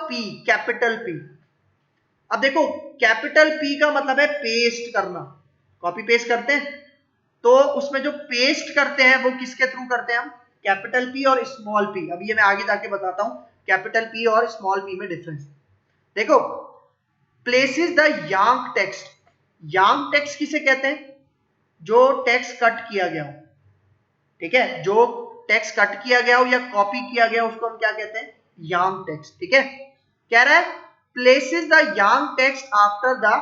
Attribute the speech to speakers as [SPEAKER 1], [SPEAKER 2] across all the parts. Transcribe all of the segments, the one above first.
[SPEAKER 1] P, capital P। अब देखो capital P का मतलब है पेस्ट करना, कॉपी पेस्ट करते हैं, तो उसमें जो पेस्ट करते हैं वो किसके थ्रू करते हैं हम, कैपिटल P और स्मॉल p। अब ये मैं आगे जाके बताता हूं कैपिटल P और स्मॉल p में डिफरेंस। देखो places the Yang text, Yang text किसे कहते हैं, जो टेक्स्ट कट किया गया हो, ठीक है, जो टेक्स्ट कट किया गया हो या कॉपी किया गया हो उसको हम क्या कहते हैं, यांग टेक्स्ट। ठीक है, कह रहा है places the Yang text after the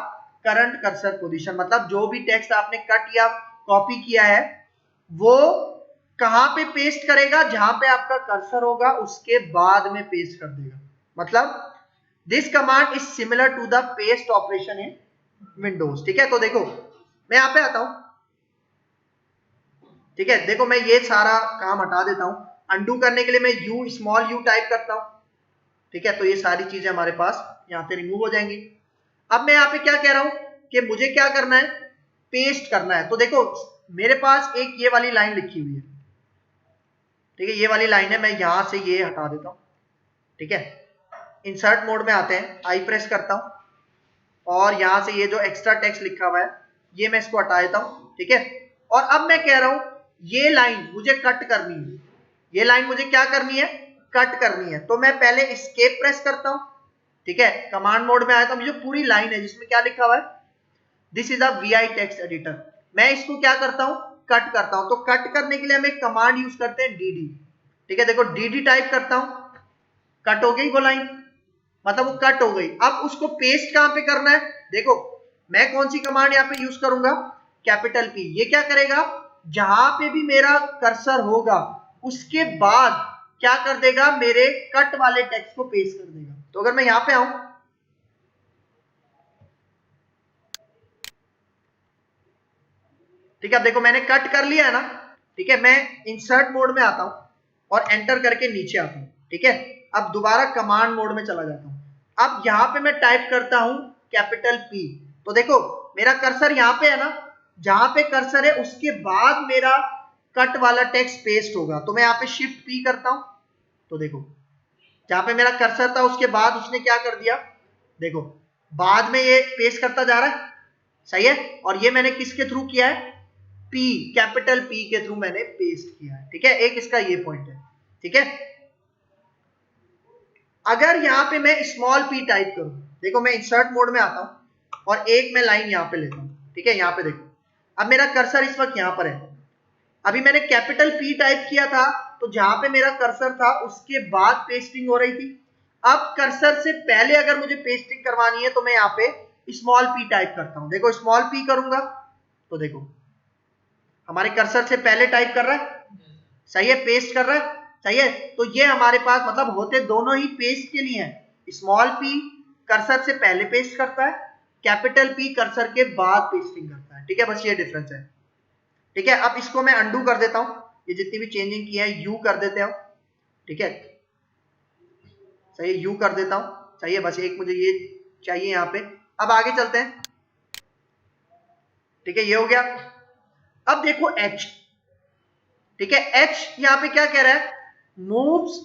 [SPEAKER 1] current cursor position, मतलब जो भी टेक्स्ट आपने कट या कॉपी किया है वो कहां पे पेस्ट करेगा, जहां पे आपका कर्सर होगा उसके बाद में पेस्ट कर देगा। मतलब this command is similar to the paste operation in Windows. ठीक है, तो देखो मैं यहां पे आता हूं, ठीक है, देखो मैं ये सारा काम हटा देता हूं, अनडू करने के लिए मैं यू स्मॉल यू टाइप करता हूं, ठीक है, तो ये सारी चीजें हमारे पास यहां से रिमूव हो जाएंगी। अब मैं यहां पे क्या कह रहा हूं कि मुझे क्या करना है, पेस्ट करना है। तो देखो मेरे पास एक ये वाली लाइन लिखी हुई है, ठीक है, ये वाली लाइन है, मैं यहां से ये हटा देता हूं। ठीक है, इंसर्ट मोड में आते हैं, आई प्रेस करता हूं और यहां से ये जो एक्स्ट्रा टेक्स्ट लिखा हुआ है ये मैं इसको हटा देता हूं। ठीक है, और अब मैं कह रहा हूं ये लाइन मुझे कट करनी है, ये लाइन मुझे क्या करनी है, कट करनी है। तो मैं पहले एस्केप प्रेस करता हूं, ठीक है, कमांड मोड में आया तो मुझे पूरी लाइन है जिसमें क्या लिखा हुआ है, this is a VI text editor, मैं इसको क्या करता हूं, कट करता हूं। तो कट करने के लिए हम एक कमांड यूज करते हैं dd। ठीक है, देखो dd टाइप करता हूं, कट हो गई वो लाइन, मतलब वो कट हो गई। अब उसको पेस्ट कहां पे करना है, देखो मैं कौन सी कमांड यहां पे यूज करूंगा, कैपिटल P। ये क्या करेगा, जहां पे भी मेरा कर्सर होगा उसके बाद क्या कर देगा, मेरे कट वाले टेक्स्ट को पेस्ट कर देगा। तो अगर मैं यहां पे आऊं, ठीक है, अब देखो मैंने कट कर लिया है ना, ठीक है, मैं इंसर्ट मोड में आता हूं और एंटर करके नीचे आता हूं। ठीक है, अब दोबारा कमांड मोड में चला जाता हूं, अब यहां पे मैं टाइप करता हूं कैपिटल P। तो देखो मेरा कर्सर यहां पे है ना, जहां पे कर्सर है उसके बाद मेरा कट वाला टेक्स्ट पेस्ट होगा। तो मैं यहां पे शिफ्ट P करता हूं, तो देखो जहां पे मेरा कर्सर था उसके बाद उसने क्या कर दिया, देखो बाद में ये पेस्ट करता जा रहा है, सही है, और ये मैंने किसके थ्रू किया है, P, कैपिटल P के थ्रू मैंने पेस्ट किया है। ठीक है, एक इसका ये पॉइंट है। ठीक है, अगर यहां पे मैं स्मॉल p टाइप करूं, देखो मैं इंसर्ट मोड में आता हूं और एक मैं लाइन यहां पे लेता हूं। ठीक है, यहां पे देखो अब मेरा कर्सर इस वक्त यहां पर है, अभी मैंने कैपिटल P टाइप किया था तो जहां पे मेरा कर्सर था उसके बाद पेस्टिंग हो रही थी। अब कर्सर से पहले अगर मुझे पेस्टिंग करवानी है तो मैं यहाँ पे स्मॉल p टाइप करता हूं, देखो स्मॉल p करूंगा तो देखो हमारे कर्सर से पहले टाइप कर रहा है, सही है, पेस्ट कर रहा है, सही है। तो ये हमारे पास मतलब होते दोनों ही पेस्ट के लिए हैं, स्मॉल p कर्सर से पहले पेस्ट करता है, कैपिटल P कर्सर के बाद पेस्टिंग करता है। ठीक है, बस ये डिफरेंस है। ठीक है, अब इसको मैं अंडू कर देता हूं, ये जितनी भी चेंजिंग की है यू कर देते हैं। ठीक है, सही है, यू कर देता हूं, सही है, बस एक मुझे ये चाहिए यहाँ पे। अब आगे चलते हैं, ठीक है, ये हो गया। अब देखो H, ठीक है, H यहाँ पे क्या कह रहा है, moves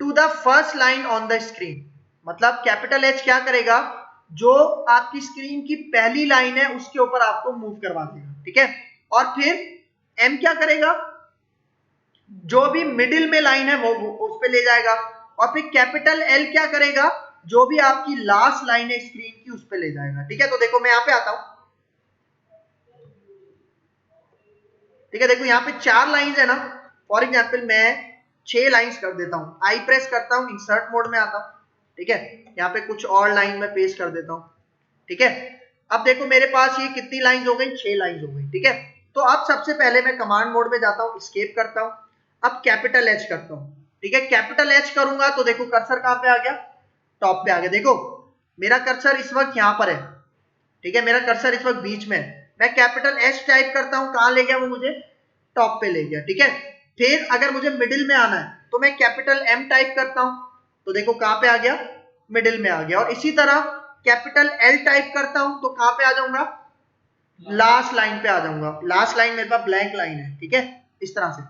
[SPEAKER 1] to the first line on the screen, मतलब कैपिटल H क्या करेगा, जो आपकी स्क्रीन की पहली लाइन है उसके ऊपर आपको मूव करवा देगा। ठीक है, और फिर M क्या करेगा, जो भी मिडिल में लाइन है वो उस पे ले जाएगा, और फिर कैपिटल L क्या करेगा, जो भी आपकी लास्ट लाइन है स्क्रीन की उस पे ले जाएगा। ठीक है, तो देखो मैं यहां पे आता हूं, ठीक है, देखो यहाँ पे 4 लाइंस है ना, फॉर एग्जांपल मैं 6 लाइंस कर देता हूँ, आई प्रेस करता हूँ, इंसर्ट मोड में आता हूँ। ठीक है, यहाँ पे कुछ और लाइन में पेस्ट कर देता हूँ। ठीक है, अब देखो मेरे पास ये कितनी लाइंस हो गई, 6 लाइंस हो गई। ठीक है, तो अब सबसे पहले मैं कमांड मोड में जाता हूँ, एस्केप करता हूँ, अब कैपिटल H करता हूँ। ठीक है, कैपिटल H करूंगा तो देखो कर्सर कहां पे आ गया, टॉप पे आ गया। देखो मेरा कर्सर इस वक्त यहाँ पर है, ठीक है, मेरा कर्सर इस वक्त बीच में है, मैं कैपिटल H टाइप करता हूं, कहां ले गया वो मुझे, टॉप पे ले गया। ठीक है, फिर अगर मुझे मिडिल में आना है तो मैं कैपिटल M टाइप करता हूं, तो देखो कहां पे आ गया, मिडिल में आ गया। और इसी तरह कैपिटल L टाइप करता हूं तो कहां पे आ जाऊंगा, लास्ट लाइन पे आ जाऊंगा, लास्ट लाइन मेरे पास ब्लैंक लाइन है। ठीक है, इस तरह से।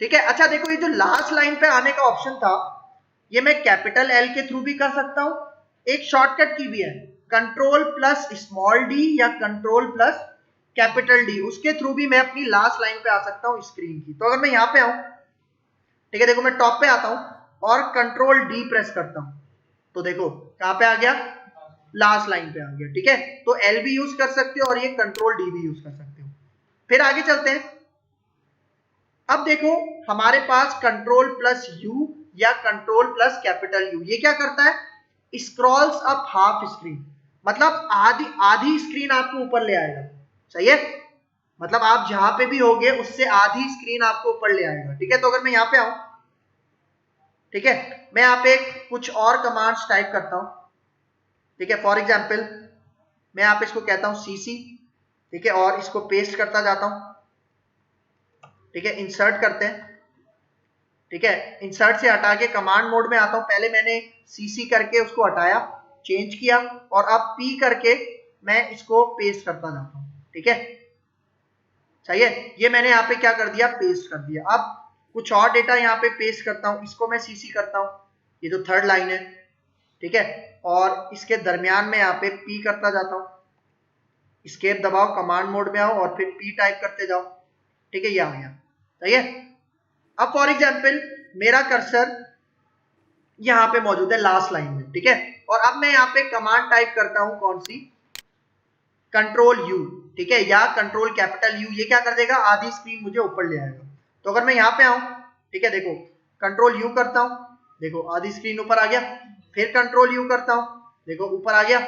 [SPEAKER 1] ठीक है, अच्छा देखो ये जो लास्ट लाइन पे आने का ऑप्शन था, ये मैं कैपिटल एल के थ्रू भी कर सकता हूं, एक शॉर्टकट की भी है कंट्रोल प्लस स्मॉल डी या कंट्रोल प्लस कैपिटल डी, उसके थ्रू भी मैं अपनी लास्ट लाइन पे आ सकता हूं स्क्रीन की। तो अगर मैं यहां पे आऊं, ठीक है, देखो मैं टॉप पे आता हूं और कंट्रोल डी प्रेस करता हूं, तो देखो कहां पे आ गया, लास्ट लाइन पे आ गया। ठीक है, तो एल भी यूज कर सकते हो और ये कंट्रोल डी भी यूज कर सकते हो। फिर आगे चलते हैं। अब देखो हमारे पास कंट्रोल प्लस यू या कंट्रोल प्लस कैपिटल यू, ये क्या करता है, स्क्रॉल्स अप हाफ स्क्रीन, मतलब आधी स्क्रीन आपको ऊपर ले आएगा। सही है, मतलब आप जहां पे भी होगे उससे आधी स्क्रीन आपको ऊपर ले आएगा। ठीक है, तो अगर मैं यहां पे आऊं, ठीक है, मैं यहाँ पे कुछ और कमांड्स टाइप करता हूं। ठीक है, फॉर एग्जाम्पल मैं यहाँ पे इसको कहता हूं सीसी, ठीक है, और इसको पेस्ट करता जाता हूं। ठीक है, इंसर्ट करते हैं। ठीक है, इंसर्ट से हटा के कमांड मोड में आता हूं। पहले मैंने सीसी करके उसको हटाया, चेंज किया, और अब पी करके मैं इसको पेस्ट करता जाता हूं। ठीक है, सही है, ये मैंने यहाँ पे क्या कर दिया, पेस्ट कर दिया। अब कुछ और डेटा यहाँ पे पेस्ट करता हूं, इसको मैं सीसी करता हूं, ये जो थर्ड लाइन है। ठीक है, और इसके दरमियान में यहाँ पे पी करता जाता हूं, एस्केप दबाओ, कमांड मोड में आओ और फिर पी टाइप करते जाओ। ठीक है, ये आ गया। सही है, अब फॉर एग्जाम्पल मेरा कर्सर यहाँ पे मौजूद है लास्ट लाइन में। ठीक है, और अब मैं यहाँ पे कमांड टाइप करता हूं, कौन सी, कंट्रोल यू। ठीक है, या कंट्रोल कैपिटल यू, ये क्या कर देगा, आधी स्क्रीन मुझे ऊपर ले आएगा। तो अगर मैं यहाँ पे आऊं, ठीक है, देखो कंट्रोल यू करता हूं, देखो आधी स्क्रीन ऊपर आ गया, फिर कंट्रोल यू करता हूं, देखो ऊपर आ गया,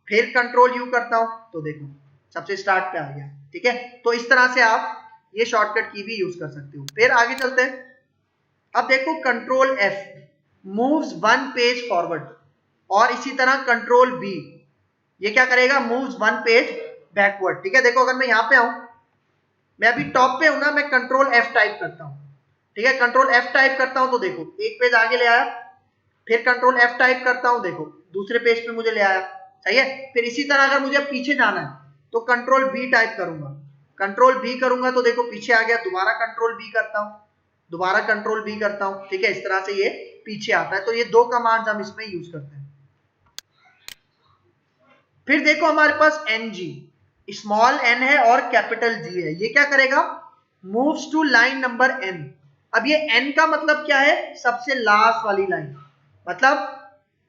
[SPEAKER 1] फिर कंट्रोल यू करता हूं, तो देखो सबसे स्टार्ट पे आ गया। ठीक है, तो इस तरह से आप ये शॉर्टकट की भी यूज कर सकते हो। फिर आगे चलते हैं। अब देखो control F moves one page forward, और इसी तरह कंट्रोल बी, ये क्या करेगा, मूव्स वन पेज बैकवर्ड। ठीक है, देखो अगर मैं यहाँ पे आऊं, मैं अभी टॉप पे हूं ना, मैं कंट्रोल एफ टाइप करता हूं। ठीक है, कंट्रोल एफ टाइप करता हूं तो देखो एक पेज आगे ले आया, फिर कंट्रोल एफ टाइप करता हूं, देखो दूसरे पेज पे मुझे ले आया। सही है, फिर इसी तरह अगर मुझे पीछे जाना है तो कंट्रोल बी टाइप करूंगा, कंट्रोल बी करूंगा तो देखो पीछे आ गया, दोबारा कंट्रोल बी करता हूं, दोबारा कंट्रोल बी करता हूं। ठीक है, इस तरह से ये पीछे आता है। तो ये दो कमांड्स हम इसमें यूज करते हैं। फिर देखो हमारे पास एन जी, स्मॉल एन है और कैपिटल जी है, ये क्या करेगा, moves to line number N. अब ये एन का मतलब क्या है, सबसे लास्ट वाली लाइन, मतलब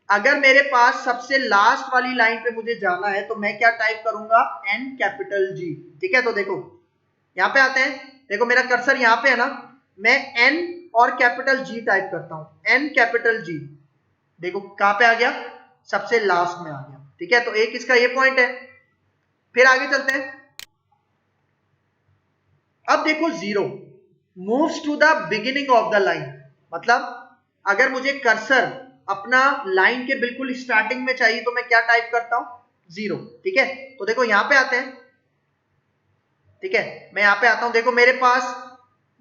[SPEAKER 1] अगर मेरे पास सबसे लास्ट वाली लाइन पे मुझे जाना है तो मैं क्या टाइप करूंगा, एन कैपिटल जी। ठीक है, तो देखो यहां पे आते हैं, देखो मेरा कर्सर यहां पे है ना, मैं एन और कैपिटल जी टाइप करता हूं, एन कैपिटल जी, देखो कहां पे आ गया, सबसे लास्ट में आ गया। ठीक है, तो एक इसका ये पॉइंट है। फिर आगे चलते हैं। अब देखो zero moves to the beginning of the line, मतलब अगर मुझे कर्सर अपना लाइन के बिल्कुल स्टार्टिंग में चाहिए तो मैं क्या टाइप करता हूं, जीरो। ठीक है, तो देखो यहां पे आते हैं। ठीक है, मैं यहां पे आता हूं, देखो मेरे पास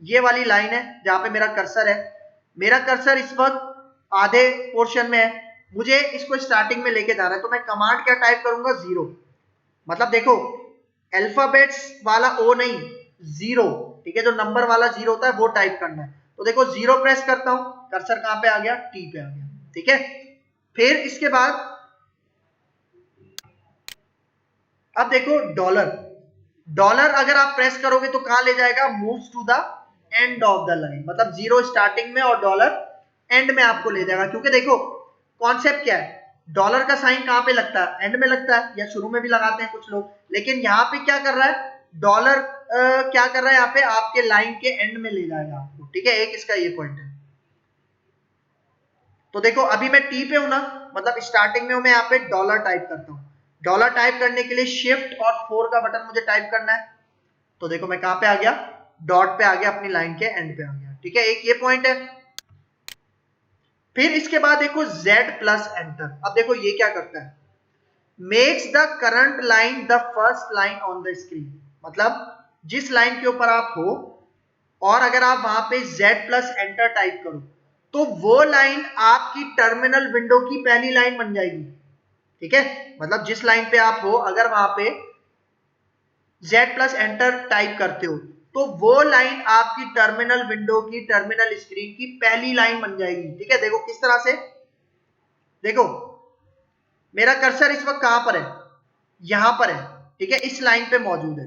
[SPEAKER 1] ये वाली लाइन है जहां पे मेरा कर्सर है, मेरा कर्सर इस वक्त आधे पोर्शन में है, मुझे इसको स्टार्टिंग में लेके जाना है, तो मैं कमांड क्या टाइप करूंगा, जीरो। मतलब देखो अल्फाबेट्स वाला ओ नहीं, जीरो। ठीक है, जो नंबर वाला जीरो होता है वो टाइप करना है। तो देखो जीरो प्रेस करता हूं, कर्सर कहां पे आ गया, टी पे आ गया। ठीक है, फिर इसके बाद अब देखो डॉलर, डॉलर अगर आप प्रेस करोगे तो कहां ले जाएगा, moves to the end of the line, मतलब जीरो स्टार्टिंग में और डॉलर एंड में आपको ले जाएगा। क्योंकि देखो कॉन्सेप्ट क्या है, डॉलर का साइन कहां पे लगता है, एंड में लगता है, या शुरू में भी लगाते हैं कुछ लोग, लेकिन यहां पे क्या कर रहा है, डॉलर क्या कर रहा है, यहाँ पे आपके लाइन के एंड में ले जाएगा आपको। ठीक है, एक इसका ये पॉइंट है। तो देखो अभी मैं टी पे हूं ना, मतलब स्टार्टिंग में हूं, मैं यहाँ पे डॉलर टाइप करता हूं, डॉलर टाइप करने के लिए शिफ्ट और 4 का बटन मुझे टाइप करना है। तो देखो मैं कहां पे आ गया, डॉट पे आ गया, अपनी लाइन के एंड पे आ गया। ठीक है, एक ये पॉइंट है। फिर इसके बाद देखो Z प्लस एंटर। अब देखो ये क्या करता है, makes the current line the first line on the screen, मतलब जिस लाइन के ऊपर आप हो और अगर आप वहां पे Z प्लस एंटर टाइप करो तो वो लाइन आपकी टर्मिनल विंडो की पहली लाइन बन जाएगी। ठीक है, मतलब जिस लाइन पे आप हो अगर वहां पे Z प्लस एंटर टाइप करते हो तो वो लाइन आपकी टर्मिनल विंडो की, टर्मिनल स्क्रीन की पहली लाइन बन जाएगी। ठीक है, देखो किस तरह से, देखो मेरा कर्सर इस वक्त कहां पर है, यहां पर है, ठीक है, इस लाइन पे मौजूद है।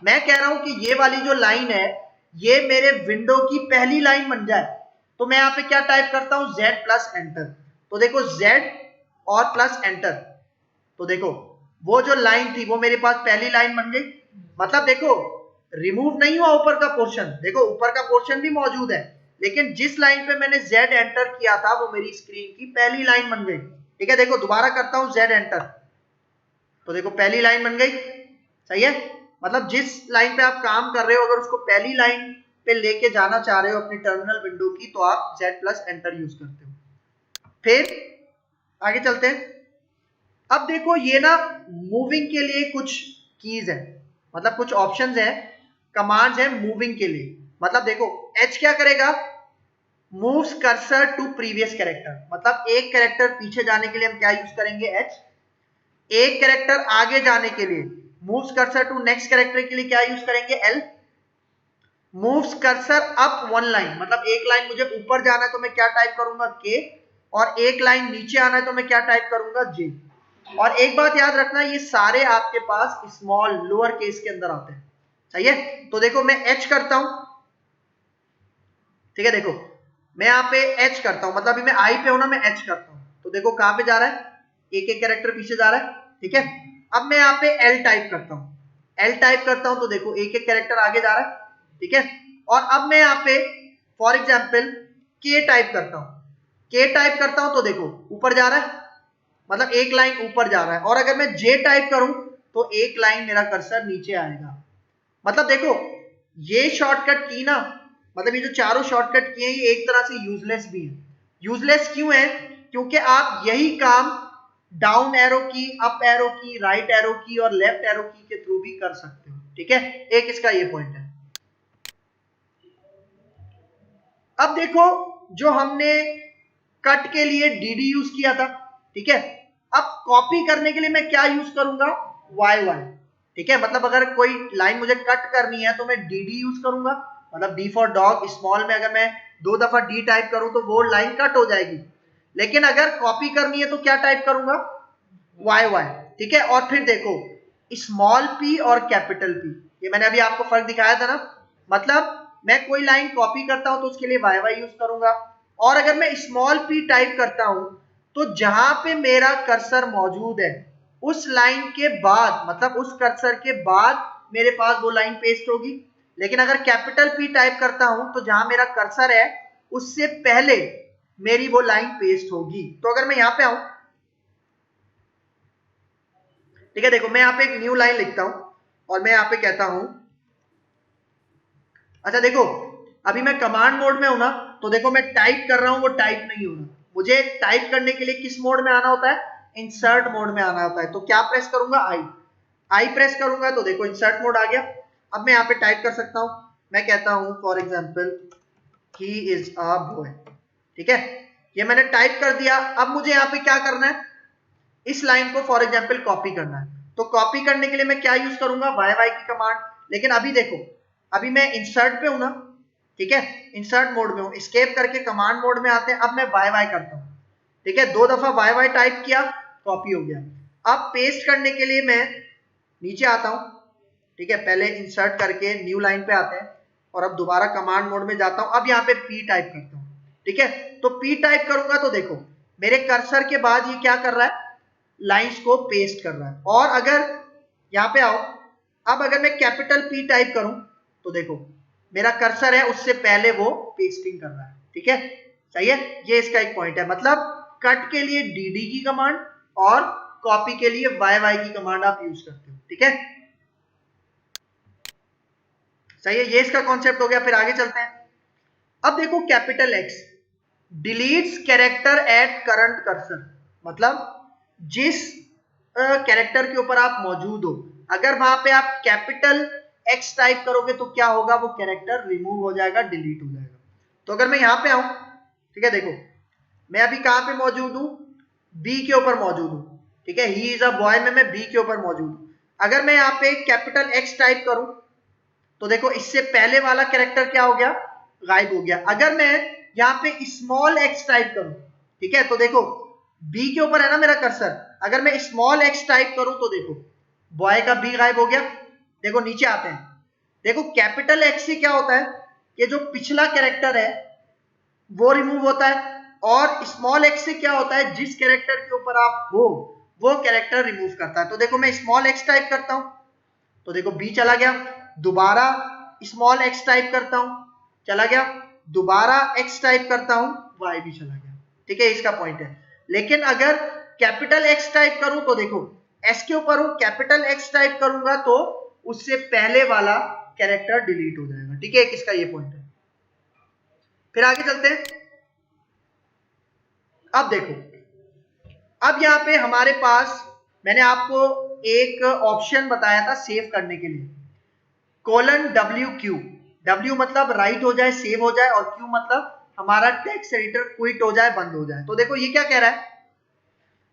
[SPEAKER 1] मैं कह रहा हूं कि ये वाली जो लाइन है ये मेरे विंडो की पहली लाइन बन जाए, तो मैं यहां पे क्या टाइप करता हूं, Z प्लस एंटर। तो देखो Z और प्लस एंटर, तो देखो वो जो लाइन थी वो मेरे पास पहली लाइन बन गई। मतलब देखो रिमूव नहीं हुआ ऊपर का पोर्शन, देखो ऊपर का पोर्शन भी मौजूद है, लेकिन जिस लाइन पे मैंने Z एंटर किया था वो मेरी स्क्रीन की पहली लाइन बन गई। ठीक है, देखो दोबारा करता हूं Z एंटर, तो देखो पहली लाइन बन गई। सही है, मतलब जिस लाइन पे आप काम कर रहे हो अगर उसको पहली लाइन पे लेके जाना चाह रहे हो अपनी टर्मिनल विंडो की, तो आप Z प्लस एंटर यूज करते हो। फिर आगे चलते हैं। अब देखो ये ना मूविंग के लिए कुछ कीज है, मतलब कुछ ऑप्शंस है, कमांड्स है मूविंग के लिए। मतलब देखो H क्या करेगा, moves cursor to previous character, मतलब एक कैरेक्टर पीछे जाने के लिए हम क्या यूज करेंगे, H। एक कैरेक्टर आगे जाने के लिए moves cursor to next character के लिए क्या यूज करेंगे, L। Moves cursor up one line, मतलब एक लाइन मुझे ऊपर जाना है तो मैं क्या टाइप करूंगा, K, और एक लाइन नीचे आना है तो मैं क्या टाइप करूंगा, J। और एक बात याद रखना, ये सारे आपके पास स्मॉल लोअर केस के अंदर आते हैं। सही है, तो देखो मैं H करता हूं, ठीक है, देखो मैं यहाँ पे H करता हूं, मतलब अभी मैं I पे हूं ना, मैं H करता हूं, तो देखो कहां पे जा रहा है, एक एक कैरेक्टर पीछे जा रहा है। ठीक है, अब मैं यहाँ पे L टाइप करता हूं, L टाइप करता हूं तो देखो एक एक कैरेक्टर आगे जा रहा है। ठीक है, और अब मैं यहाँ पे फॉर एग्जाम्पल K टाइप करता हूं, K टाइप करता हूं तो देखो ऊपर जा रहा है, मतलब एक लाइन ऊपर जा रहा है। और अगर मैं J टाइप करूं तो एक लाइन मेरा कर्सर नीचे आएगा। मतलब देखो ये शॉर्टकट की ना, मतलब ये जो चारों शॉर्टकट किए हैं ये एक तरह से यूजलेस भी है। यूजलेस क्यों है, क्योंकि आप यही काम डाउन एरो की, अप एरो की, राइट एरो की और लेफ्ट एरो की के थ्रू भी कर सकते हो। ठीक है, एक इसका ये पॉइंट है। अब देखो जो हमने कट के लिए dd यूज किया था, ठीक है, अब कॉपी करने के लिए मैं क्या यूज करूंगा, yy। ठीक है, मतलब अगर कोई लाइन मुझे कट करनी है तो मैं dd यूज करूंगा, मतलब d फॉर डॉग स्मॉल में अगर मैं 2 दफा d टाइप करूं तो वो लाइन कट हो जाएगी। लेकिन अगर कॉपी करनी है तो क्या टाइप करूंगा, yy। ठीक है, और फिर देखो स्मॉल p और कैपिटल P, ये मैंने अभी आपको फर्क दिखाया था ना, मतलब मैं कोई लाइन कॉपी करता हूं तो उसके लिए yy यूज करूंगा, और अगर मैं स्मॉल p टाइप करता हूं तो जहां पे मेरा कर्सर मौजूद है उस लाइन के बाद, मतलब उस कर्सर के बाद मेरे पास वो लाइन पेस्ट होगी। लेकिन अगर कैपिटल P टाइप करता हूं तो जहां मेरा कर्सर है उससे पहले मेरी वो लाइन पेस्ट होगी। तो अगर मैं यहां पे आऊं, ठीक है, देखो मैं यहां पे एक न्यू लाइन लिखता हूं और मैं यहां पे कहता हूं, अच्छा देखो अभी मैं कमांड मोड में हूं ना, तो देखो मैं टाइप कर रहा हूं वो टाइप नहीं हो रहा। मुझे टाइप करने के लिए किस मोड में आना होता है, इंसर्ट मोड में आना होता है। तो क्या प्रेस करूंगा, आई प्रेस करूंगा तो देखो इंसर्ट मोड आ गया। अब मैं यहाँ पे टाइप कर सकता हूं, मैं कहता हूं for example he is a boy. ठीक है, ये मैंने टाइप कर दिया। अब मुझे यहाँ पे क्या करना है, इस लाइन को फॉर एग्जाम्पल कॉपी करना है। तो कॉपी करने के लिए मैं क्या यूज करूंगा, yy की कमांड। लेकिन अभी देखो अभी मैं इंसर्ट पे हूं ना, ठीक है, इंसर्ट मोड में हूं, एस्केप करके कमांड मोड में आते हैं। अब मैं yy करता हूं, ठीक है, 2 दफा yy टाइप किया, कॉपी हो गया। अब पेस्ट करने के लिए मैं नीचे आता हूं, ठीक है, पहले इंसर्ट करके न्यू लाइन पे आते हैं और अब दोबारा कमांड मोड में जाता हूं। अब यहाँ पे p टाइप करता हूं, ठीक है, तो p टाइप करूंगा तो देखो मेरे कर्सर के बाद ये क्या कर रहा है, लाइंस को पेस्ट कर रहा है। और अगर यहां पे आओ, अब अगर मैं कैपिटल P टाइप करूं तो देखो मेरा कर्सर है उससे पहले वो पेस्टिंग कर रहा है। ठीक है, सही है, ये इसका एक पॉइंट है। मतलब कट के लिए dd की कमांड और कॉपी के लिए yy की कमांड आप यूज करते हो। ठीक है, सही है, ये इसका कॉन्सेप्ट हो गया। फिर आगे चलते हैं। अब देखो capital X deletes character at current cursor, मतलब जिस कैरेक्टर के ऊपर आप मौजूद हो, अगर वहां पे आप कैपिटल X टाइप करोगे तो क्या होगा, वो कैरेक्टर रिमूव हो जाएगा, डिलीट हो जाएगा। तो अगर मैं यहां पे आऊं, ठीक है, देखो मैं अभी कहां पे मौजूद हूं, B के ऊपर मौजूद हूं। ठीक है, ही इज अ बॉय में मैं B के ऊपर मौजूद हूं। अगर मैं यहाँ पे कैपिटल X टाइप करूं तो देखो इससे पहले वाला कैरेक्टर क्या हो गया, गायब हो गया। अगर मैं यहाँ पे स्मॉल x टाइप करूं, ठीक है, तो देखो बी के ऊपर है ना मेरा कर्सर, अगर मैं स्मॉल एक्स टाइप करूं तो देखो बॉय का बी गायब हो गया। देखो नीचे आते हैं, देखो कैपिटल एक्स से क्या होता है कि जो पिछला कैरेक्टर है वो रिमूव होता है, और स्मॉल एक्स से क्या होता है जिस कैरेक्टर के ऊपर आप हो वो कैरेक्टर रिमूव करता है। तो देखो मैं स्मॉल एक्स टाइप करता हूं तो देखो बी चला गया, दोबारा स्मॉल एक्स टाइप करता हूं चला गया, दोबारा एक्स टाइप करता हूं वाई भी चला गया। ठीक है, इसका पॉइंट है। लेकिन अगर कैपिटल एक्स टाइप करूं तो देखो एस के ऊपर हूं, कैपिटल एक्स टाइप करूंगा तो उससे पहले वाला कैरेक्टर डिलीट हो जाएगा। ठीक है, किसका ये पॉइंट है। फिर आगे चलते हैं। अब देखो, अब यहां पे हमारे पास मैंने आपको एक ऑप्शन बताया था सेव करने के लिए, :WQ। W मतलब राइट हो जाए, सेव हो जाए, और Q मतलब हमारा टेक्स्ट एडिटर क्विट हो जाए, बंद हो जाए। तो देखो ये क्या कह रहा है,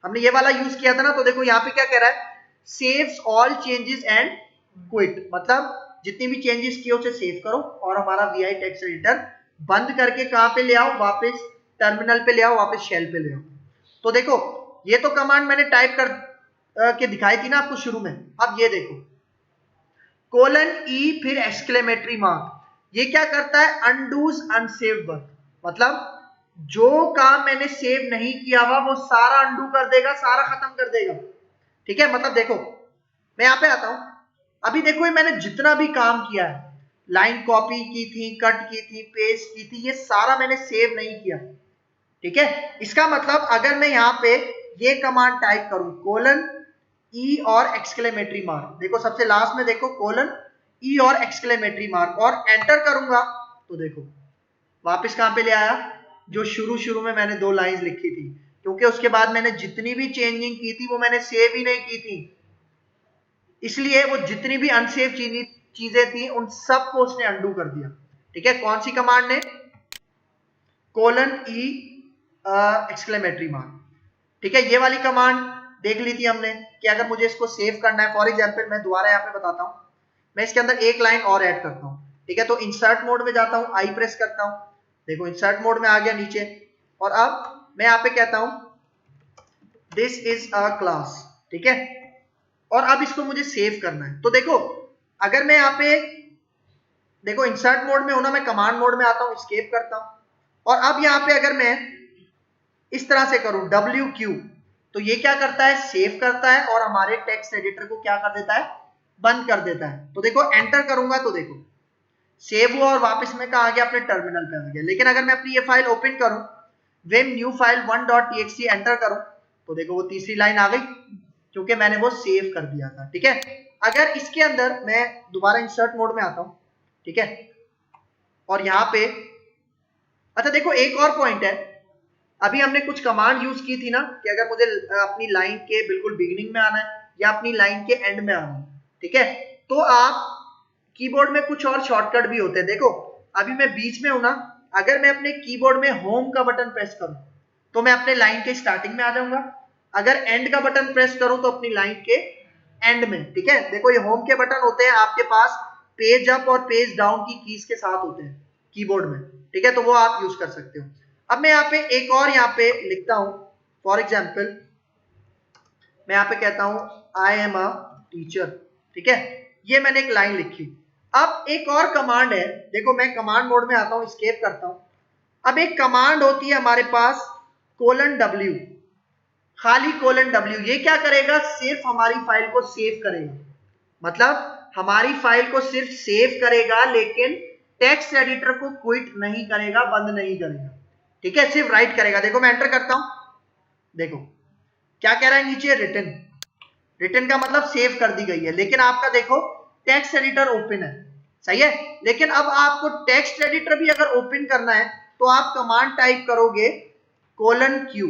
[SPEAKER 1] हमने ये वाला यूज किया था ना, तो देखो यहाँ पे क्या कह रहा है, saves all changes and quit, मतलब जितनी भी चेंजेस किए उसे सेव करो और हमारा VI टेक्स्ट एडिटर बंद करके कहां पे ले आओ, वापस टर्मिनल पे ले आओ, वापस शेल पे ले आओ। तो देखो ये तो कमांड मैंने टाइप कर के दिखाई थी ना आपको शुरू में। अब ये देखो :E फिर एक्सक्लेमेटरी मार्क, ये क्या करता है, अनडूज अनसेव्ड वर्क, मतलब जो काम मैंने सेव नहीं किया हुआ वो सारा अंडू कर देगा, सारा खत्म कर देगा। ठीक है, मतलब देखो मैं यहां पे आता हूं, अभी देखो ये मैंने जितना भी काम किया है, लाइन कॉपी की थी, कट की थी, पेस्ट की थी, ये सारा मैंने सेव नहीं किया। ठीक है, इसका मतलब अगर मैं यहां पे ये कमांड टाइप करूं :E और एक्सक्लेमेटरी मार्क, देखो सबसे लास्ट में देखो :E और एक्सक्लेमेटरी मार्क, और एंटर करूंगा तो देखो वापस कहां पे ले आया, जो शुरू में मैंने 2 लाइंस लिखी थी, क्योंकि उसके बाद मैंने जितनी भी चेंजिंग की थी वो मैंने सेव ही नहीं की थी, इसलिए वो जितनी भी अनसेव चीजें थी उन सबको उसने अंडू कर दिया। ठीक है, कौन सी कमांड ने, :E एक्सक्लेमेटरी मार्क। ठीक है, ये वाली कमांड देख ली थी हमने कि अगर मुझे इसको सेव करना है, फॉर एग्जांपल मैं दोबारा यहाँ पे बताता हूँ, मैं इसके अंदर एक लाइन और ऐड करता हूँ। ठीक है, तो इंसर्ट मोड में जाता हूँ, आई प्रेस करता हूँ, देखो इंसर्ट मोड में आ गया नीचे, और अब मैं यहाँ पे कहता हूँ दिस इज अ क्लास। ठीक है, और अब इसको मुझे सेव करना है। तो देखो अगर मैं यहाँ पे देखो इंसर्ट मोड में हूं ना, मैं कमांड मोड में आता हूँ, एस्केप करता हूँ, और अब यहाँ पे अगर मैं इस तरह से करूं WQ, तो ये क्या करता है, सेव करता है और हमारे टेक्स्ट एडिटर को क्या कर देता है, बंद कर देता है। तो देखो एंटर करूंगा तो देखो सेव हुआ और वापस में कहा आ गया, अपने टर्मिनल पे आ गया। लेकिन अगर मैं अपनी ये फाइल ओपन करूं, vim new file 1.txt enter करूं तो देखो वो तीसरी लाइन आ गई, क्योंकि मैंने वो सेव कर दिया था। ठीक है, अगर इसके अंदर मैं दोबारा इंसर्ट मोड में आता हूं, ठीक है, और यहाँ पे अच्छा देखो एक और पॉइंट है, अभी हमने कुछ कमांड यूज की थी ना कि अगर मुझे अपनी लाइन के बिल्कुल बिगिनिंग में आना है या अपनी लाइन के एंड में आना है, ठीक है, तो आप कीबोर्ड में कुछ और शॉर्टकट भी होते हैं। देखो अभी मैं बीच में हूं ना, अगर मैं अपने कीबोर्ड में होम का बटन प्रेस करूं तो मैं अपने लाइन के स्टार्टिंग में आ जाऊंगा, अगर एंड का बटन प्रेस करूं तो अपनी लाइन के एंड में। ठीक है, देखो ये होम के बटन होते हैं आपके पास पेज अप और पेज डाउन की कीज के साथ होते हैं कीबोर्ड में। ठीक है, तो वो आप यूज कर सकते हो। अब मैं यहाँ पे एक और यहाँ पे लिखता हूं, फॉर एग्जाम्पल मैं यहाँ पे कहता हूं आई एम अ टीचर। ठीक है, ये मैंने एक लाइन लिखी। अब एक और कमांड है, देखो मैं कमांड मोड में आता हूं, एस्केप करता हूं। अब एक कमांड होती है हमारे पास :W, खाली :W, ये क्या करेगा, सिर्फ हमारी फाइल को सेव करेगा, मतलब हमारी फाइल को सिर्फ सेव करेगा, लेकिन टेक्स्ट एडिटर को क्विट नहीं करेगा, बंद नहीं करेगा। ठीक है, सिर्फ राइट करेगा। देखो मैं एंटर करता हूं, देखो क्या कह रहा है नीचे, रिटन। रिटन का मतलब सेव कर दी गई है, लेकिन आपका देखो टेक्स्ट एडिटर ओपन है, सही है। लेकिन अब आपको टेक्स्ट एडिटर भी अगर ओपन करना है तो आप कमांड टाइप करोगे :Q,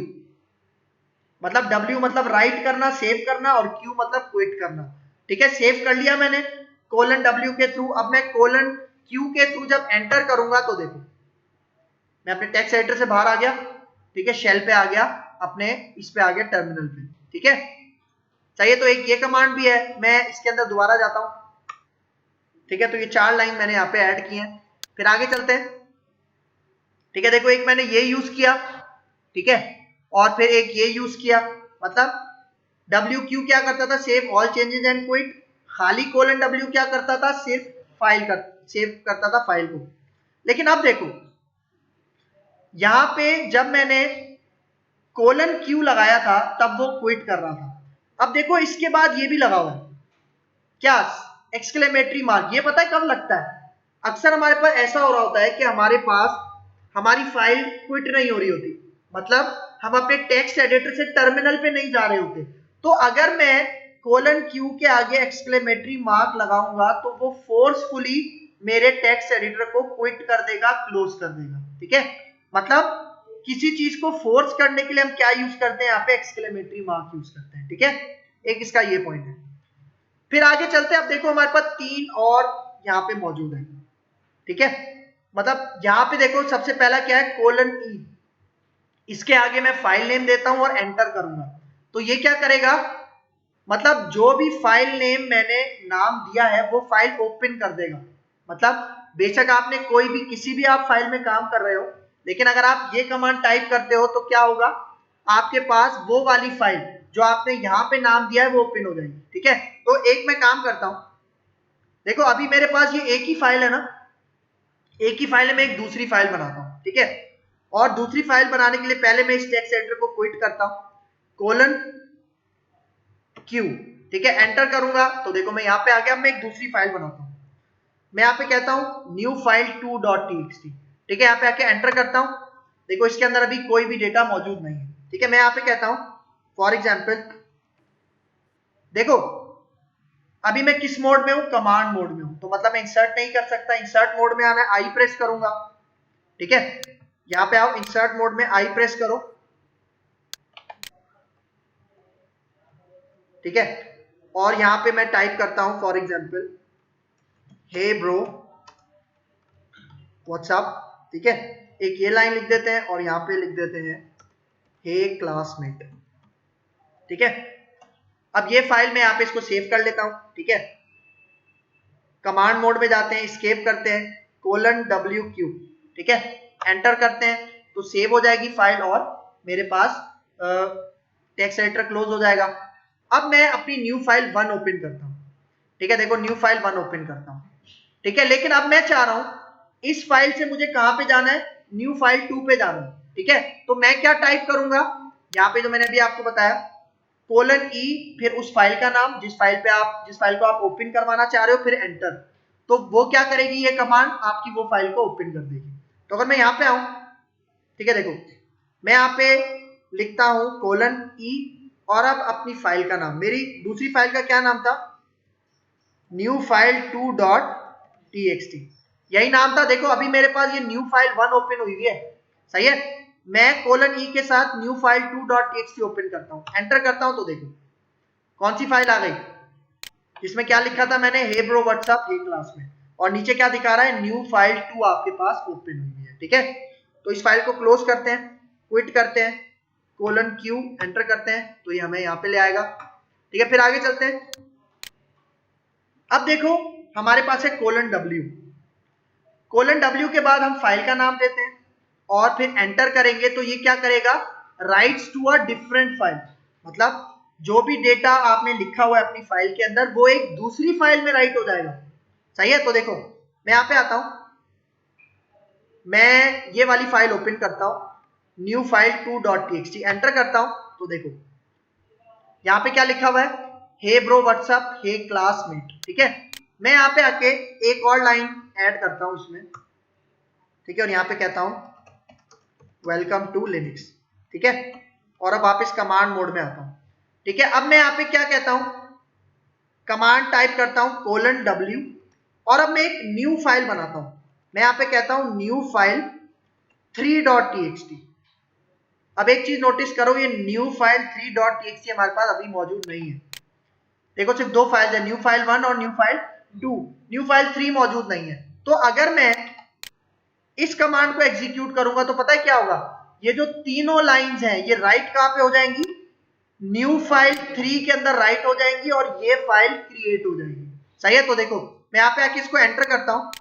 [SPEAKER 1] मतलब W मतलब राइट करना, सेव करना, और Q मतलब क्विट करना। ठीक है, सेव कर लिया मैंने :W के थ्रू। अब मैं :Q के थ्रू जब एंटर करूंगा तो देखो मैं अपने टेक्स्ट एडिटर से बाहर आ गया। ठीक है, शेल पे आ गया, अपने इस पे आ गया टर्मिनल पे। ठीक है, चाहिए तो एक ये कमांड भी है, मैं इसके अंदर दोबारा जाता हूं। ठीक है, तो ये 4 लाइन मैंने यहाँ पे ऐड की हैं। फिर आगे चलते हैं। ठीक है, देखो एक मैंने ये यूज किया, ठीक है, और फिर एक ये यूज किया, मतलब WQ क्या करता था, save all changes and quit, खाली कोलन W क्या करता था, सिर्फ फाइल कर सेव करता था फाइल को। लेकिन अब देखो यहां पे जब मैंने कोलन Q लगाया था तब वो क्विट कर रहा था। अब देखो इसके बाद ये भी लगा हुआ है, क्या, एक्सक्लेमेटरी मार्क। ये पता है कब लगता है, अक्सर हमारे पास ऐसा हो रहा होता है कि हमारे पास हमारी फाइल क्विट नहीं हो रही होती, मतलब हम अपने टेक्स्ट एडिटर से टर्मिनल पे नहीं जा रहे होते, तो अगर मैं कोलन Q के आगे एक्सक्लेमेटरी मार्क लगाऊंगा तो वो फोर्सफुली मेरे टेक्स्ट एडिटर को क्विट कर देगा, क्लोज कर देगा। ठीक है, मतलब किसी चीज को फोर्स करने के लिए हम क्या यूज करते हैं, यहाँ पे एक्सक्लेमेटरी मार्क यूज करते हैं। ठीक है, एक इसका ये पॉइंट है। फिर आगे चलते हैं, अब देखो हमारे पास 3 और यहाँ पे मौजूद है। ठीक है, मतलब यहाँ पे देखो सबसे पहला क्या है, कोलन E, इसके आगे मैं फाइल नेम देता हूं और एंटर करूंगा, तो ये क्या करेगा, मतलब जो भी फाइल नेम मैंने नाम दिया है वो फाइल ओपन कर देगा। मतलब बेशक आपने कोई भी किसी भी आप फाइल में काम कर रहे हो, लेकिन अगर आप ये कमांड टाइप करते हो तो क्या होगा, आपके पास वो वाली फाइल जो आपने यहाँ पे नाम दिया है वो ओपन हो जाएगी। ठीक है, तो एक मैं काम करता हूं, देखो अभी मेरे पास ये एक ही फाइल है ना, एक ही फाइल है, मैं एक दूसरी फाइल बनाता हूं। ठीक है, और दूसरी फाइल बनाने के लिए पहले मैं इस टेक्स्ट एडिटर को क्विट करता हूं, कोलन Q। ठीक है, एंटर करूंगा तो देखो मैं यहाँ पे आ गया, मैं एक दूसरी फाइल बनाता हूं, मैं यहाँ पे कहता हूं न्यू फाइल 2.txt। ठीक है, यहाँ पे आके एंटर करता हूं, देखो इसके अंदर अभी कोई भी डेटा मौजूद नहीं है। ठीक है, मैं यहाँ पे कहता हूं फॉर एग्जाम्पल, देखो अभी मैं किस मोड में हूं, कमांड मोड में हूं, तो मतलब मैं इंसर्ट नहीं कर सकता, इंसर्ट मोड में आना है, आई प्रेस करूंगा। ठीक है, यहाँ पे आओ, इंसर्ट मोड में आई प्रेस करो। ठीक है, और यहाँ पे मैं टाइप करता हूं for example hey bro what's up. ठीक है, एक ये लाइन लिख देते हैं और यहाँ पे लिख देते हैं हे क्लासमेट। ठीक है, अब ये फाइल मैं यहाँ पे इसको सेव कर लेता हूं। ठीक है, कमांड मोड में जाते हैं, एस्केप करते हैं, कोलन WQ। ठीक है, एंटर करते हैं तो सेव हो जाएगी फाइल और मेरे पास टेक्स्ट एडिटर क्लोज हो जाएगा। अब मैं अपनी न्यू फाइल 1 ओपन करता हूं। ठीक है, देखो न्यू फाइल 1 ओपन करता हूं। ठीक है, लेकिन अब मैं चाह रहा हूं इस फाइल से मुझे कहां पे जाना है, न्यू फाइल 2 पे जाना है। ठीक है, तो मैं क्या टाइप करूंगा, यहाँ पे जो मैंने अभी आपको बताया, कोलन E, फिर उस फाइल का नाम जिस फाइल को आप ओपन करवाना चाह रहे हो, फिर एंटर, तो वो क्या करेगी, ये कमांड आपकी वो फाइल को ओपन कर देगी। तो अगर मैं यहाँ पे आऊं, ठीक है, देखो मैं यहाँ पे लिखता हूं कोलन E और अब अपनी फाइल का नाम, मेरी दूसरी फाइल का क्या नाम था, न्यू फाइल 2.txt, यही नाम था। देखो अभी मेरे पास ये न्यू फाइल 1 ओपन हुई है, सही है। मैं कोलन E के साथ न्यू फाइल 2.txt ओपन करता हूं, एंटर करता हूं तो देखो कौन सी फाइल आ गई, जिसमें क्या लिखा था मैंने, हे ब्रो व्हाट्सअप हे क्लास में, और नीचे क्या दिखा रहा है, न्यू फाइल 2 आपके पास ओपन हुई है। ठीक है, तो इस फाइल को क्लोज करते हैं, क्विट करते हैं, कोलन Q एंटर करते हैं तो ये हमें यहाँ पे ले आएगा। ठीक है, फिर आगे चलते हैं। अब देखो हमारे पास है कोलन W, कोलन W के बाद हम फाइल का नाम देते हैं और फिर एंटर करेंगे तो ये क्या करेगा, writes to a different file, मतलब जो भी डेटा आपने लिखा हुआ है अपनी फाइल के अंदर वो एक दूसरी फाइल में राइट हो जाएगा। सही है, तो देखो मैं यहाँ पे आता हूं, मैं ये वाली फाइल ओपन करता हूं, न्यू फाइल 2.txt, एंटर करता हूं तो देखो यहाँ पे क्या लिखा हुआ है, हे ब्रो व्हाट्सअप हे क्लासमेट। ठीक है, मैं यहाँ पे आके एक और लाइन ऐड करता हूं इसमें। ठीक है, और यहाँ पे कहता हूं वेलकम टू लिनक्स। ठीक है, और अब वापस कमांड मोड में आता हूं। ठीक है, अब मैं यहाँ पे क्या कहता हूं, कमांड टाइप करता हूं कोलन W और अब मैं एक न्यू फाइल बनाता हूं, मैं यहाँ पे कहता हूं न्यू फाइल 3.txt। अब एक चीज नोटिस करो, ये न्यू फाइल 3.txt हमारे पास अभी मौजूद नहीं है। देखो सिर्फ 2 फाइल है, न्यू फाइल 1 और न्यू फाइल 2, न्यू फाइल 3 मौजूद नहीं है। तो अगर मैं इस कमांड को एग्जीक्यूट करूंगा तो पता है क्या होगा, ये जो तीनों लाइंस हैं ये राइट कहां पे हो जाएंगी, न्यू फाइल 3 के अंदर राइट हो जाएंगी और ये फाइल क्रिएट हो जाएगी। सही है, तो देखो मैं यहाँ पे आके इसको एंटर करता हूं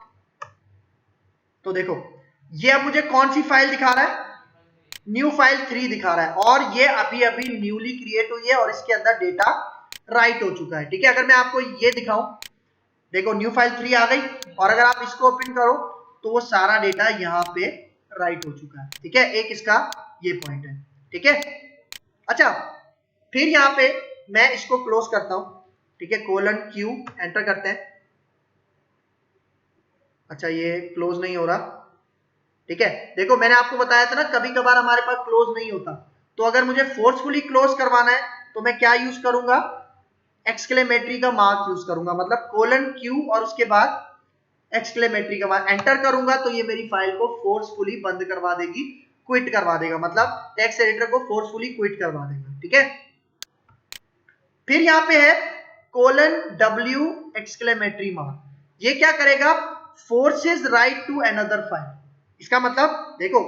[SPEAKER 1] तो देखो ये अब मुझे कौन सी फाइल दिखा रहा है, न्यू फाइल 3 दिखा रहा है और ये अभी अभी न्यूली क्रिएट हुई है और इसके अंदर डेटा राइट हो चुका है। ठीक है, अगर मैं आपको ये दिखाऊं, देखो न्यू फाइल 3 आ गई और अगर आप इसको ओपन करो तो वो सारा डेटा यहाँ पे राइट हो चुका है। ठीक है, एक इसका ये पॉइंट है। ठीक है, अच्छा फिर यहाँ पे मैं इसको क्लोज करता हूं। ठीक है, :Q एंटर करते हैं। अच्छा ये क्लोज नहीं हो रहा। ठीक है, देखो मैंने आपको बताया था ना कभी कभार हमारे पास क्लोज नहीं होता, तो अगर मुझे फोर्सफुली क्लोज करवाना है तो मैं क्या यूज करूंगा, एक्सक्लेमेटरी का मार्क यूज करूंगा, मतलब :Q और उसके बाद एक्सक्लेमेटरी का मार्क एंटर करूंगा तो ये मेरी फाइल को फोर्सफुली बंद करवा देगी, क्विट करवा देगा, मतलब टेक्स्ट एडिटर को फोर्सफुली क्विट करवा देगा। ठीक है, फिर यहाँ पे है :W एक्सक्लेमेटरी मार्क, ये क्या करेगा, forces write to another file. इसका मतलब देखो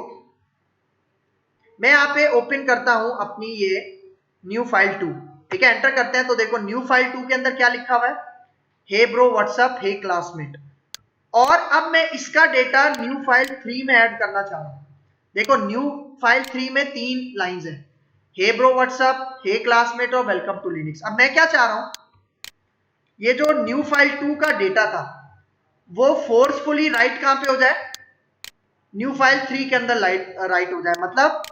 [SPEAKER 1] मैं यहाँ पे ओपन करता हूं अपनी ये न्यू फाइल 2। ठीक है, एंटर करते हैं तो देखो न्यू फाइल 2 के अंदर क्या लिखा हुआ है, हे ब्रो व्हाट्सअप, हे क्लासमेट। और अब मैं इसका डेटा न्यू फाइल 3 में ऐड करना चाह रहा हूं। देखो न्यू फाइल 3 में 3 लाइंस है, हे ब्रो व्हाट्सअप, हे क्लासमेट और वेलकम टू लिनक्स। अब मैं क्या चाह रहा हूं, ये जो न्यू फाइल 2 का डेटा था वो फोर्सफुली राइट कहां पे हो जाए, न्यू फाइल 3 के अंदर राइट हो जाए। मतलब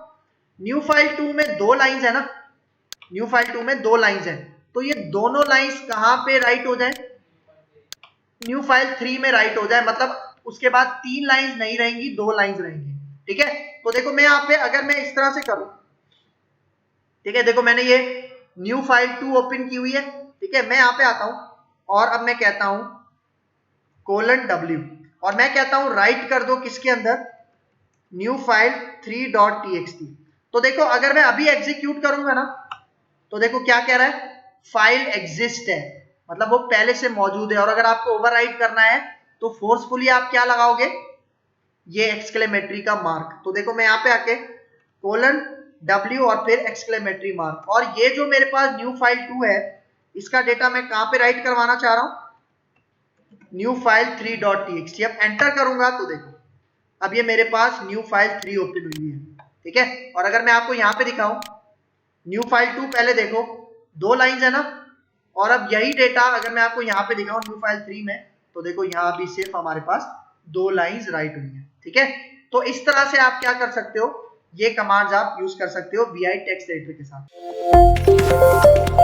[SPEAKER 1] न्यू फाइल 2 में 2 लाइंस है ना, न्यू फाइल 2 में 2 लाइंस है, तो ये दोनों लाइंस कहां पे राइट हो जाए, न्यू फाइल 3 में राइट हो जाए। मतलब उसके बाद 3 लाइंस नहीं रहेंगी, 2 लाइंस रहेंगी। ठीक है, तो देखो मैं यहाँ पे अगर मैं इस तरह से करूं, ठीक है, देखो मैंने ये न्यू फाइल 2 ओपन की हुई है। ठीक है, मैं यहाँ पे आता हूं और अब मैं कहता हूं :W और मैं कहता हूं राइट कर दो किसके अंदर, न्यू फाइल 3.txt। तो देखो अगर मैं अभी एग्जीक्यूट करूंगा ना तो देखो क्या कह रहा है, फाइल एग्जिस्ट है, मतलब वो पहले से मौजूद है। और अगर आपको ओवरराइट करना है तो फोर्सफुली आप क्या लगाओगे, ये एक्सक्लेमेटरी का मार्क। तो देखो मैं यहाँ पे आके :W और फिर एक्सक्लेमेटरी मार्क, और ये जो मेरे पास न्यू फाइल 2 है इसका डेटा मैं कहां पे राइट करवाना चाह रहा हूं, न्यू फाइल 3.txt। अब एंटर करूंगा तो देखो अब ये मेरे पास न्यू फाइल 3 ओपन हुई है। ठीक है, और अगर मैं आपको यहाँ पे दिखाऊं न्यू फाइल 2, पहले देखो 2 लाइंस है ना, और अब यही डेटा अगर मैं आपको यहाँ पे दिखाऊं न्यू फाइल 3 में तो देखो यहाँ भी सिर्फ हमारे पास 2 लाइंस राइट हुई है। ठीक है, तो इस तरह से आप क्या कर सकते हो, ये कमांड्स आप यूज कर सकते हो VI टेक्स्ट एडिटर के साथ।